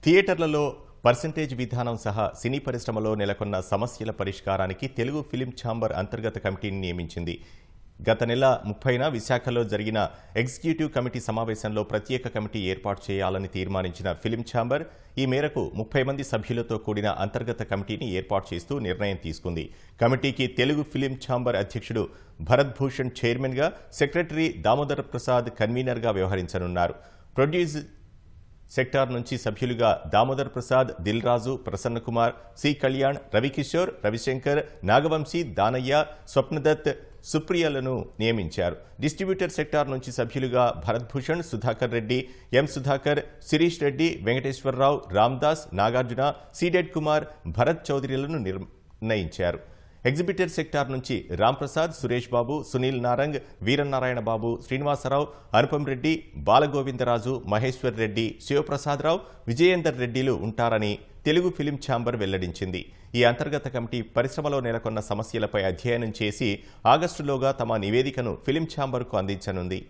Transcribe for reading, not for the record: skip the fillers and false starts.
థియేటర్లలో పర్సెంటేజ్ విధానం సహా సినీ పరిశ్రమలో నెలకొన్న సమస్యల పరిష్కారానికి తెలుగు ఫిలిం ఛాంబర్ అంతర్గత కమిటీని నియమించింది. గత నెల 30న విశాఖలో జరిగిన ఎగ్జిక్యూటివ్ కమిటీ సమావేశంలో ప్రత్యేక కమిటీ ఏర్పాటు చేయాలని తీర్మానించిన ఫిలిం ఛాంబర్ ఈ మేరకు 30 మంది సభ్యులతో కూడిన అంతర్గత కమిటీని ఏర్పాటు చేస్తూ నిర్ణయం తీసుకుంది. కమిటీకి తెలుగు ఫిలిం ఛాంబర్ అధ్యక్షుడు భరత్ భూషణ్ చైర్మన్గా, సెక్రటరీ దామోదర్ ప్రసాద్ కన్వీనర్గా వ్యవహరించనున్నారు. ప్రొడ్యూస్ సెక్టార్ నుంచి సభ్యులుగా దామోదర్ ప్రసాద్, దిల్ రాజు, ప్రసన్న కుమార్, సి కళ్యాణ్, రవికిషోర్, రవిశంకర్, నాగవంశీ, దానయ్య, స్వప్నదత్, సుప్రియలను నియమించారు. డిస్ట్రిబ్యూటర్ సెక్టార్ నుంచి సభ్యులుగా భరత్ భూషణ్, సుధాకర్ రెడ్డి, ఎం సుధాకర్, శిరీష్ రెడ్డి, వెంకటేశ్వరరావు, రామ్దాస్, నాగార్జున, సిడెడ్ కుమార్, భరత్ చౌదరిలను నిర్ణయించారు. ఎగ్జిబిటర్ సెక్టార్ నుంచి రాంప్రసాద్, సురేష్ బాబు, సునీల్ నారంగ్, వీరనారాయణ బాబు, శ్రీనివాసరావు, అనుపమ్ రెడ్డి, బాలగోవిందరాజు, మహేశ్వర్ రెడ్డి, శివప్రసాదరావు, విజయేందర్ రెడ్డిలు ఉంటారని తెలుగు ఫిలిం ఛాంబర్ వెల్లడించింది. ఈ అంతర్గత కమిటీ పరిశ్రమలో నెలకొన్న సమస్యలపై అధ్యయనం చేసి ఆగస్టులోగా తమ నివేదికను ఫిలిం ఛాంబర్కు అందించనుంది.